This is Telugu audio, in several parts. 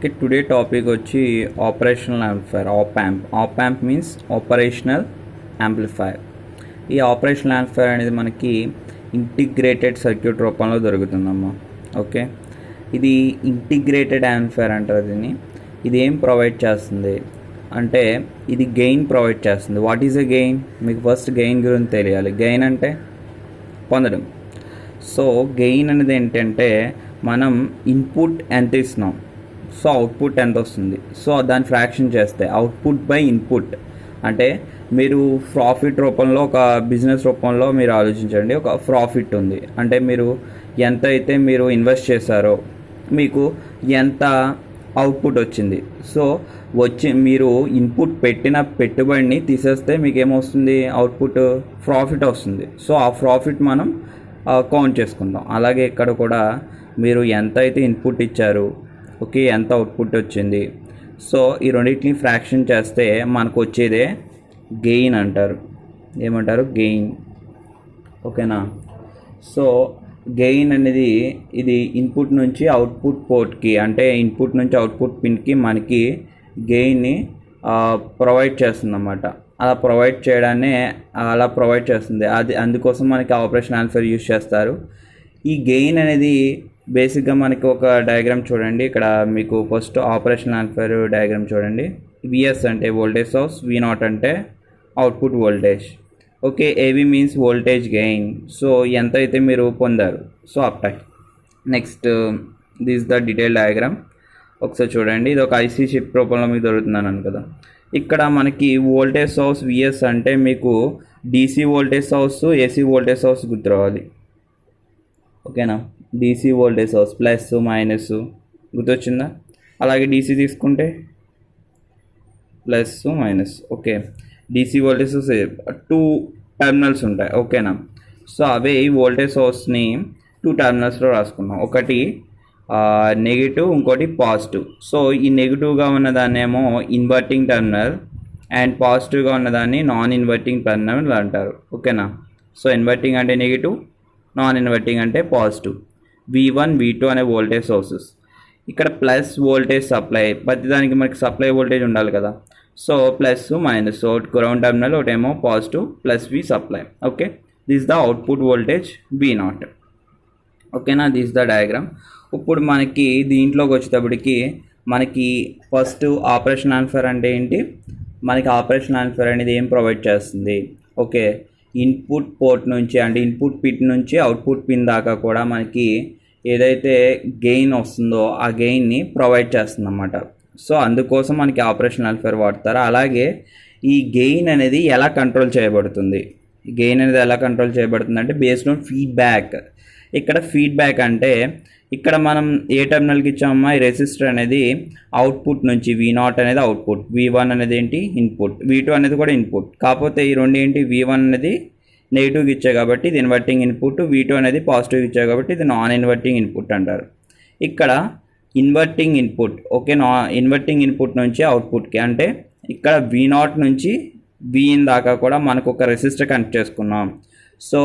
ఓకే, టుడే టాపిక్ వచ్చి operational amplifier op amp means operational amplifier. ఈ ఆపరేషనల్ యాంప్లిఫైర్ అనేది మనకి ఇంటిగ్రేటెడ్ సర్క్యూట్ రూపంలో దొరుకుతుందమ్మా. ఓకే, ఇది ఇంటిగ్రేటెడ్ యాంప్లిఫైర్ అంటారు దీన్ని. ఇది ఏం ప్రొవైడ్ చేస్తుంది అంటే ఇది గెయిన్ ప్రొవైడ్ చేస్తుంది. What is a gain? మీకు ఫస్ట్ గెయిన్ గురించి తెలియాలి. గెయిన్ అంటే పొందడం. సో గెయిన్ అనేది ఏంటంటే మనం ఇన్పుట్ ఎంత ఇస్తున్నాం, సో అవుట్పుట్ ఎంత వస్తుంది, సో దాన్ని ఫ్రాక్షన్ చేస్తే అవుట్పుట్ బై ఇన్పుట్. అంటే మీరు ప్రాఫిట్ రూపంలో ఒక బిజినెస్ రూపంలో మీరు ఆలోచించండి. ఒక ప్రాఫిట్ ఉంది అంటే మీరు ఎంత అయితే మీరు ఇన్వెస్ట్ చేశారో మీకు ఎంత అవుట్పుట్ వచ్చింది. సో మీరు ఇన్పుట్ పెట్టిన పెట్టుబడిని తీసేస్తే మీకు ఏమొస్తుంది? అవుట్పుట్ ప్రాఫిట్ వస్తుంది. సో ఆ ప్రాఫిట్ మనం కౌంట్ చేసుకుంటాం. అలాగే ఇక్కడ కూడా మీరు ఎంత అయితే ఇన్పుట్ ఇచ్చారు, ఓకే, ఎంత అవుట్పుట్ వచ్చింది, సో ఈ రెండింటిని ఫ్రాక్షన్ చేస్తే మనకు వచ్చేదే గెయిన్ అంటారు. ఏమంటారు? గెయిన్. ఓకేనా? సో గెయిన్ అనేది ఇది ఇన్పుట్ నుంచి అవుట్పుట్ పోర్ట్కి, అంటే ఇన్పుట్ నుంచి అవుట్పుట్ పిన్కి మనకి గెయిన్ని ప్రొవైడ్ చేస్తుంది అన్నమాట. అలా ప్రొవైడ్ చేస్తుంది. అందుకోసం మనకి ఆపరేషన్ యాంప్లిఫైర్ యూజ్ చేస్తారు. ఈ గెయిన్ అనేది బేసిక్గా మనకి ఒక డయాగ్రామ్ చూడండి. ఇక్కడ మీకు ఫస్ట్ ఆపరేషన్ యాంప్లిఫైర్ డయాగ్రామ్ చూడండి. విఎస్ అంటే వోల్టేజ్ సోర్స్, వి నాట్ అంటే అవుట్పుట్ వోల్టేజ్. ఓకే, ఏవి మీన్స్ వోల్టేజ్ గెయిన్. సో ఎంత అయితే మీరు పొందారు, so up time. Next this the detail diagram ఒకసారి చూడండి. ఇది ఒక ఐసీ చిప్ రూపంలో మీకు దొరుకుతున్నాను కదా. ఇక్కడ మనకి వోల్టేజ్ సోర్స్ విఎస్ అంటే మీకు DC voltage source, AC voltage source గుర్తు రావాలి. ఓకేనా? DC voltage source plus minus గుర్తొచ్చిందా? అలాగే డీసీ తీసుకుంటే plus minus. Okay, DC voltage source 2 terminals ఉంటాయి. ఓకేనా? సో అవే ఈ వోల్టేజ్ సోర్స్ని 2 టెర్మినల్స్లో రాసుకున్నాం. ఒకటి నెగిటివ్, ఇంకోటి పాజిటివ్. సో ఈ నెగిటివ్గా ఉన్నదాన్నేమో ఇన్వర్టింగ్ టెర్మినల్ అండ్ పాజిటివ్గా ఉన్నదాన్ని నాన్ ఇన్వర్టింగ్ టెర్మినల్ అంటారు. ఓకేనా? సో ఇన్వర్టింగ్ అంటే నెగిటివ్, నాన్ ఇన్వర్టింగ్ అంటే పాజిటివ్. V1, V2 అనే వోల్టేజ్ సోర్సెస్. ఇక్కడ ప్లస్ వోల్టేజ్ సప్లై, ప్రతిదానికి మనకి సప్లై వోల్టేజ్ ఉండాలి కదా. సో ప్లస్ మైనస్, ఒకటి గ్రౌండ్ టెర్మినల్, ఒకటేమో positive, plus V supply. Okay, this the output voltage V0. ఓకేనా? This the diagram. ఇప్పుడు మనకి దీంట్లోకి వచ్చేటప్పటికి మనకి ఫస్ట్ ఆపరేషన్ యాంప్లిఫైర్ అంటే ఏంటి? మనకి ఆపరేషన్ యాంప్లిఫైర్ అనేది ఏం ప్రొవైడ్ చేస్తుంది? ఓకే, ఇన్పుట్ పోర్ట్ నుంచి అంటే ఇన్పుట్ పిన్ నుంచి అవుట్పుట్ పిన్ దాకా కూడా మనకి ఏదైతే గెయిన్ వస్తుందో ఆ గెయిన్ని ప్రొవైడ్ చేస్తుంది అన్నమాట. సో అందుకోసం మనకి ఆపరేషన్ యాంప్లిఫైర్ వాడతారు. అలాగే ఈ గెయిన్ అనేది ఎలా కంట్రోల్ చేయబడుతుంది? అంటే బేస్డ్ ఆన్ ఫీడ్బ్యాక్. ఇక్కడ ఫీడ్బ్యాక్ అంటే ఇక్కడ మనం ఏ టెర్మినల్కి ఇచ్చామమ్మా? ఈ రెసిస్టర్ అనేది అవుట్పుట్ నుంచి V0 అనేది అవుట్పుట్, V1 అనేది ఏంటి? ఇన్పుట్, V2 అనేది కూడా ఇన్పుట్. కాకపోతే ఈ రెండు ఏంటి? V1 అనేది నెగిటివ్కి ఇచ్చాయి కాబట్టి ఇది ఇన్వర్టింగ్ ఇన్పుట్, V2 అనేది పాజిటివ్కి ఇచ్చాయి కాబట్టి ఇది నాన్ ఇన్వర్టింగ్ ఇన్పుట్ అంటారు. ఇక్కడ inverting input, okay, inverting input నుంచి అవుట్పుట్కి, అంటే ఇక్కడ V0 నుంచి Vin దాకా కూడా మనకు ఒక రెసిస్టర్ కనెక్ట్ చేసుకున్నాం. సో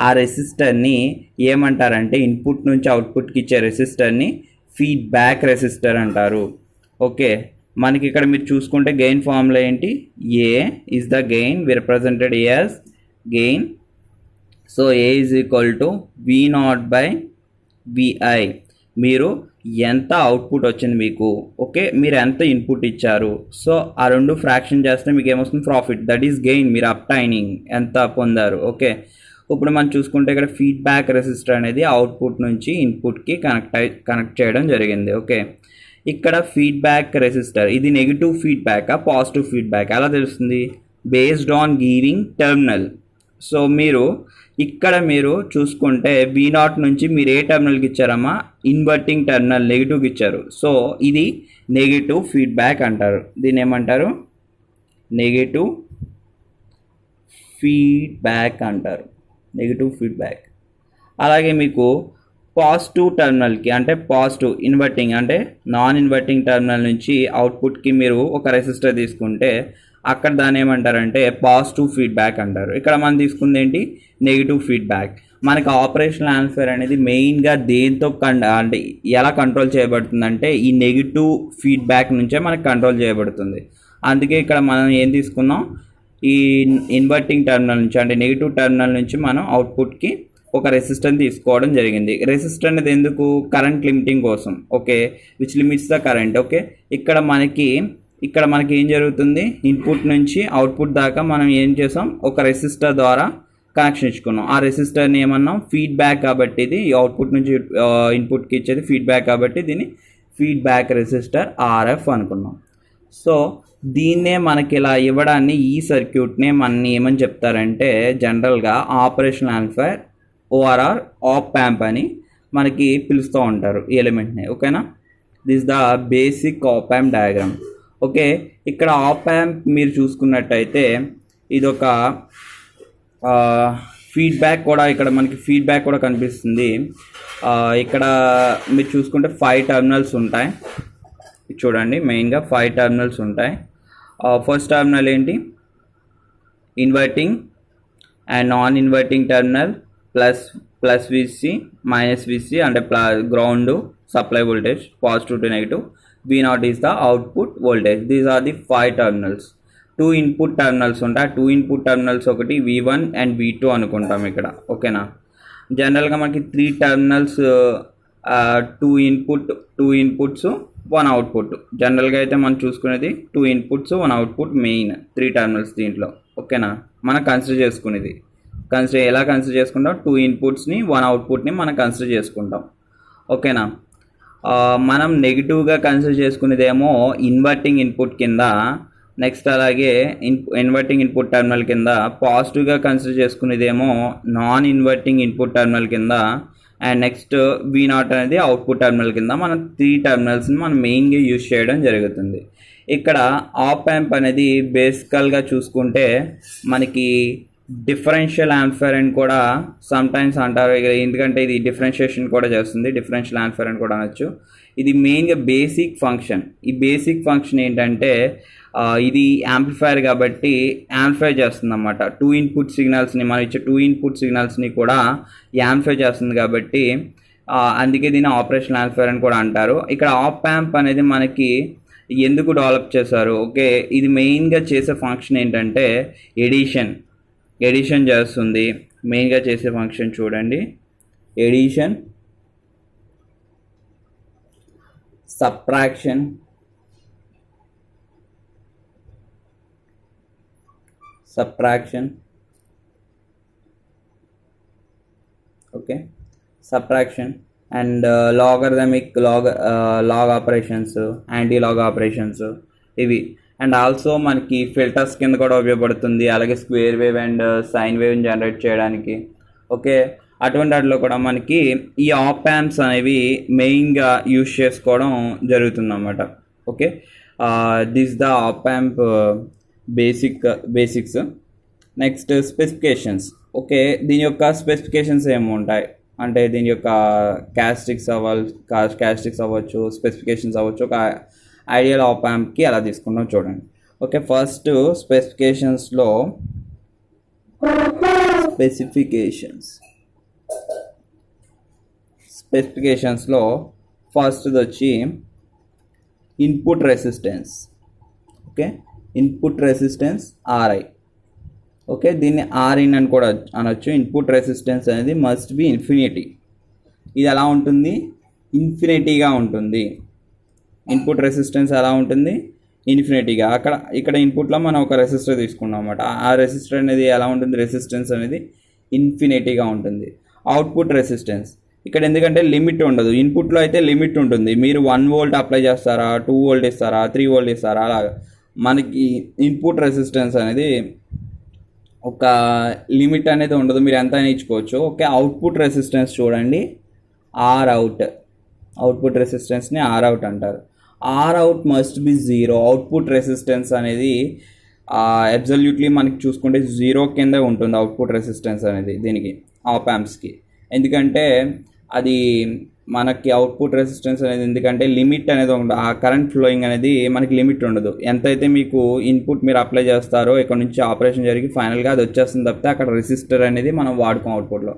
ఆ రెసిస్టర్ని ఏమంటారంటే ఇన్పుట్ నుంచి అవుట్పుట్కి ఇచ్చే రెసిస్టర్ని ఫీడ్బ్యాక్ రెసిస్టర్ అంటారు. ఓకే, మనకి ఇక్కడ మీరు చూసుకుంటే గెయిన్ ఫార్ములా ఏంటి? A is the gain, V represented A as gain. So A is equal to V0 by VI. మీరు ఎంత అవుట్పుట్ వచ్చింది మీకు, ఓకే, మీరు ఎంత ఇన్పుట్ ఇచ్చారు, సో ఆ రెండు ఫ్రాక్షన్ చేస్తే మీకు ఏమొస్తుంది? ప్రాఫిట్. That is gain. మీరు అప్ టైనింగ్ ఎంత పొందారు. ఓకే, ఇప్పుడు మనం చూసుకుంటే ఇక్కడ ఫీడ్బ్యాక్ రెసిస్టర్ అనేది అవుట్పుట్ నుంచి ఇన్పుట్కి కనెక్ట్ చేయడం జరిగింది. ఓకే, ఇక్కడ ఫీడ్బ్యాక్ రెసిస్టర్ ఇది నెగిటివ్ ఫీడ్బ్యాక్, పాజిటివ్ ఫీడ్బ్యాక్ ఎలా తెలుస్తుంది? Based on giving terminal. So ఇక్కడ మీరు చూసుకుంటే V0 నుంచి మీరు ఏ టెర్మినల్కి ఇచ్చారమ్మా? ఇన్వర్టింగ్ టెర్మినల్ నెగిటివ్కి ఇచ్చారు. సో ఇది నెగిటివ్ ఫీడ్బ్యాక్ అంటారు. దీన్ని ఏమంటారు? నెగిటివ్ ఫీడ్బ్యాక్ అంటారు. Negative feedback. అలాగే మీకు పాజిటివ్ టెర్మినల్కి, అంటే పాజిటివ్ ఇన్వర్టింగ్ అంటే నాన్ ఇన్వర్టింగ్ టెర్మినల్ నుంచి అవుట్పుట్కి మీరు ఒక రెసిస్టర్ తీసుకుంటే అక్కడ దాన్ని ఏమంటారంటే పాజిటివ్ ఫీడ్బ్యాక్ అంటారు. ఇక్కడ మనం తీసుకుంది ఏంటి? Negative feedback. మనకి ఆపరేషనల్ యాంప్లిఫైయర్ అనేది మెయిన్గా దేంతో అంటే ఎలా కంట్రోల్ చేయబడుతుందంటే ఈ నెగిటివ్ ఫీడ్బ్యాక్ నుంచే మనకి కంట్రోల్ చేయబడుతుంది. అందుకే ఇక్కడ మనం ఏం తీసుకున్నాం, ఈ ఇన్వర్టింగ్ టెర్మినల్ నుంచి అంటే నెగిటివ్ టెర్మినల్ నుంచి మనం అవుట్పుట్కి ఒక రెసిస్టర్ని తీసుకోవడం జరిగింది. రెసిస్టర్ అనేది ఎందుకు? కరెంట్ లిమిటింగ్ కోసం. Okay, which limits the current. Okay, ఇక్కడ మనకి ఏం జరుగుతుంది, ఇన్పుట్ నుంచి అవుట్పుట్ దాకా మనం ఏం చేసాం, ఒక రెసిస్టర్ ద్వారా కనెక్షన్ ఇచ్చుకున్నాం. ఆ రెసిస్టర్ని ఏమన్నాం, ఫీడ్బ్యాక్. కాబట్టి ఇది అవుట్పుట్ నుంచి ఇన్పుట్కి ఇచ్చేది ఫీడ్బ్యాక్ కాబట్టి దీన్ని ఫీడ్బ్యాక్ రెసిస్టర్ ఆర్ఎఫ్ అనుకున్నాం. సో దీన్నే మనకి ఇలా ఇవ్వడాన్ని, ఈ సర్క్యూట్నే మనని ఏమని చెప్తారంటే జనరల్గా operational amplifier ORR op amp అని మనకి పిలుస్తూ ఉంటారు ఈ ఎలిమెంట్ని. ఓకేనా, this the basic op amp diagram. Okay, ఇక్కడ ఆప్ యాంప్ మీరు చూసుకున్నట్టయితే ఇదొక ఫీడ్బ్యాక్ కూడా, ఇక్కడ మనకి ఫీడ్బ్యాక్ కూడా కనిపిస్తుంది. ఇక్కడ మీరు చూసుకుంటే 5 టెర్మినల్స్ ఉంటాయి. చూడండి, మెయిన్గా 5 టెర్మినల్స్ ఉంటాయి. ఫస్ట్ టెర్మినల్ ఏంటి, inverting and non inverting terminal, plus VC minus VC అంటే ground supply voltage, positive to negative. V0 is the output voltage. These are the 5 terminals. 2 input terminals ఉంటాయి. 2 ఇన్పుట్ టెర్మినల్స్ ఒకటి V1 అండ్ V2 అనుకుంటాం ఇక్కడ. ఓకేనా, జనరల్గా మనకి 3 టెర్మినల్స్, 2 ఇన్పుట్స్ 1 అవుట్పుట్. జనరల్గా అయితే మనం చూసుకునేది 2 ఇన్పుట్స్ 1 అవుట్పుట్ మెయిన్ 3 టెర్మినల్స్ దీంట్లో. ఓకేనా, మనం కన్సిడర్ చేసుకునేది ఎలా కన్సిడర్ చేసుకుంటాం, 2 ఇన్పుట్స్ని 1 అవుట్పుట్ని మనం కన్సిడర్ చేసుకుంటాం. ఓకేనా, మనం నెగిటివ్గా కన్సిడర్ చేసుకునేదేమో ఇన్వర్టింగ్ ఇన్పుట్ కింద, నెక్స్ట్ అలాగే ఇన్వర్టింగ్ ఇన్పుట్ టెర్మినల్ కింద. పాజిటివ్గా కన్సిడర్ చేసుకునేదేమో నాన్ ఇన్వర్టింగ్ ఇన్పుట్ టెర్మినల్ కింద, అండ్ నెక్స్ట్ V0 అనేది అవుట్పుట్ టెర్మినల్ కింద. మనం 3 టెర్మినల్స్ని మనం మెయిన్గా యూజ్ చేయడం జరుగుతుంది. ఇక్కడ ఆప్ యాంప్ అనేది బేసికల్గా చూసుకుంటే మనకి డిఫరెన్షియల్ యాంప్లిఫైయర్ అని కూడా సమ్టైమ్స్ అంటారు, ఎందుకంటే ఇది డిఫరెన్షియేషన్ కూడా చేస్తుంది. డిఫరెన్షియల్ యాంప్లిఫైయర్ అని కూడా అనొచ్చు. ఇది మెయిన్గా బేసిక్ ఫంక్షన్. ఈ బేసిక్ ఫంక్షన్ ఏంటంటే ఇది యాంప్లిఫైయర్ కాబట్టి యాంప్లిఫై చేస్తుంది అన్నమాట. 2 ఇన్పుట్ సిగ్నల్స్ని, మనం ఇచ్చే 2 ఇన్పుట్ సిగ్నల్స్ని కూడా యాంప్లిఫై చేస్తుంది కాబట్టి అందుకే దీన్ని ఆపరేషనల్ యాంప్లిఫైయర్ అని కూడా అంటారు. ఇక్కడ ఆప్ యాంప్ అనేది మనకి ఎందుకు డెవలప్ చేశారు? ఓకే, ఇది మెయిన్గా చేసే ఫంక్షన్ ఏంటంటే ఎడిషన్ చేస్తుంది. మెయిన్గా చేసే ఫంక్షన్ చూడండి, addition, subtraction, okay, subtraction and logarithmic log operations, anti log operations ఇవి. అండ్ ఆల్సో మనకి ఫిల్టర్స్ కింద కూడా ఉపయోగపడుతుంది, అలాగే స్క్వేర్ వేవ్ అండ్ సైన్ వేవ్ని జనరేట్ చేయడానికి. ఓకే, అటువంటి వాటిలో కూడా మనకి ఈ ఆప్ యాంప్స్ అనేవి మెయిన్గా యూజ్ చేసుకోవడం జరుగుతుంది అన్నమాట. Okay, this the op amp basics. Next specifications. Okay, దీని యొక్క స్పెసిఫికేషన్స్ ఏముంటాయి అంటే దీని యొక్క క్యారెక్టరిస్టిక్స్ అవ్వచ్చు, స్పెసిఫికేషన్స్ అవ్వచ్చు. ఒక ఐడియల్ ఆప్ యాంప్కి అలా తీసుకున్నాం చూడండి. ఓకే, ఫస్ట్ స్పెసిఫికేషన్స్లో ఫస్ట్ది వచ్చి input resistance. Okay, input resistance RI. Okay, దీన్ని Rin అని కూడా అనొచ్చు. ఇన్పుట్ రెసిస్టెన్స్ అనేది మస్ట్ బి ఇన్ఫినిటీ. ఇది ఎలా ఉంటుంది, ఇన్ఫినిటీగా ఉంటుంది. ఇన్పుట్ రెసిస్టెన్స్ ఎలా ఉంటుంది, ఇన్ఫినిటీగా. ఇక్కడ ఇన్పుట్లో మనం ఒక రెసిస్టర్ తీసుకున్నాం అన్నమాట. ఆ రెసిస్టర్ అనేది ఎలా ఉంటుంది, రెసిస్టెన్స్ అనేది ఇన్ఫినిటీగా ఉంటుంది. అవుట్పుట్ రెసిస్టెన్స్ ఇక్కడ ఎందుకంటే లిమిట్ ఉండదు. ఇన్పుట్లో అయితే లిమిట్ ఉంటుంది. మీరు 1 వోల్ట్ అప్లై చేస్తారా, 2 వోల్ట్ ఇస్తారా, 3 వోల్ట్ ఇస్తారా, అలాగా. మనకి ఇన్పుట్ రెసిస్టెన్స్ అనేది ఒక లిమిట్ అనేది ఉండదు, మీరు ఎంత అయినా ఇచ్చుకోవచ్చు. ఓకే, అవుట్పుట్ రెసిస్టెన్స్ చూడండి, అవుట్పుట్ రెసిస్టెన్స్ని Rout అంటారు. Rout must be 0. Output resistance అనేది అబ్సల్యూట్లీ మనకి చూసుకుంటే 0 కింద ఉంటుంది అవుట్పుట్ రెసిస్టెన్స్ అనేది దీనికి, ఆప్ యాంప్స్కి. ఎందుకంటే అది మనకి అవుట్పుట్ రెసిస్టెన్స్ అనేది, ఎందుకంటే లిమిట్ అనేది ఉండదు. ఆ కరెంట్ ఫ్లోయింగ్ అనేది మనకి లిమిట్ ఉండదు. ఎంతైతే మీకు ఇన్పుట్ మీరు అప్లై చేస్తారో ఇక్కడ నుంచి ఆపరేషన్ జరిగి ఫైనల్గా అది వచ్చేస్తుంది తప్పితే అక్కడ రెసిస్టర్ అనేది మనం వాడుకోం అవుట్పుట్లో.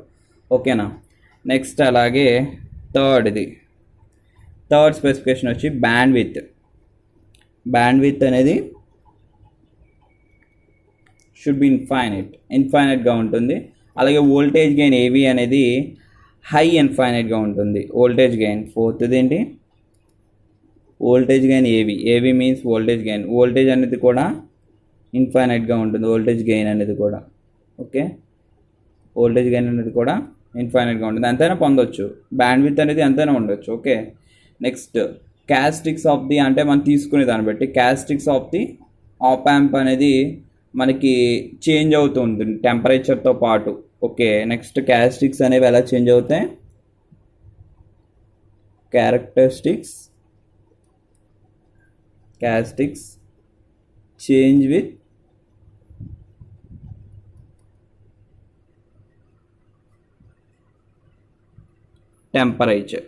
ఓకేనా. నెక్స్ట్ అలాగే థర్డ్ స్పెసిఫికేషన్ వచ్చి బ్యాండ్ విత్ అనేది షుడ్ బి ఇన్ఫైనైట్గా ఉంటుంది. అలాగే వోల్టేజ్ గెయిన్ ఏవి అనేది హై ఇన్ఫైనైట్గా ఉంటుంది. వోల్టేజ్ గెయిన్ ఫోర్త్ది ఏంటి, వోల్టేజ్ గెయిన్ ఏవి మీన్స్ వోల్టేజ్ అనేది కూడా ఇన్ఫైనైట్గా ఉంటుంది. వోల్టేజ్ గెయిన్ అనేది కూడా ఓకే, వోల్టేజ్ గెయిన్ అనేది కూడా ఇన్ఫైనైట్గా ఉంటుంది. ఎంతైనా పొందొచ్చు, బ్యాండ్ విత్ అనేది ఎంతైనా ఉండొచ్చు. Okay. Next characteristics of the అంటే మనం తీసుకునే దాన్ని బట్టి characteristics of the op amp అనేది మనకి చేంజ్ అవుతూ ఉంటుంది టెంపరేచర్తో పాటు. ఓకే. నెక్స్ట్ క్యారెక్టరిస్టిక్స్ అనేవి ఎలా చేంజ్ అవుతాయి, క్యారెక్టరిస్టిక్స్ చేంజ్ విత్ టెంపరేచర్.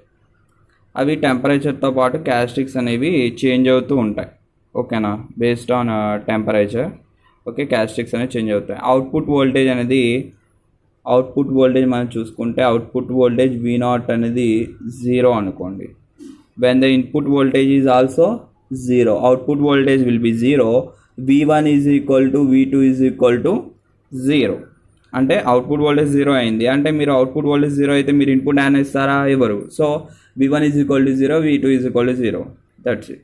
అవి టెంపరేచర్తో పాటు క్యారెక్టరిస్టిక్స్ అనేవి చేంజ్ అవుతూ ఉంటాయి. ఓకేనా, based on temperature. Okay, characteristics అనేవి చేంజ్ అవుతాయి. అవుట్పుట్ వోల్టేజ్ మనం చూసుకుంటే అవుట్పుట్ వోల్టేజ్ V0 అనేది 0 అనుకోండి. When the input voltage is also 0, output voltage will be 0. V1 is equal to V2 is equal to 0. అంటే అవుట్పుట్ వోల్టేజ్ 0 అయింది అంటే మీరు అవుట్పుట్ వోల్టేజ్ 0 అయితే మీరు ఇన్పుట్ యాన్ ఇస్తారా, ఎవరు. So V1 is equal to 0, V2 is equal to 0. That's it.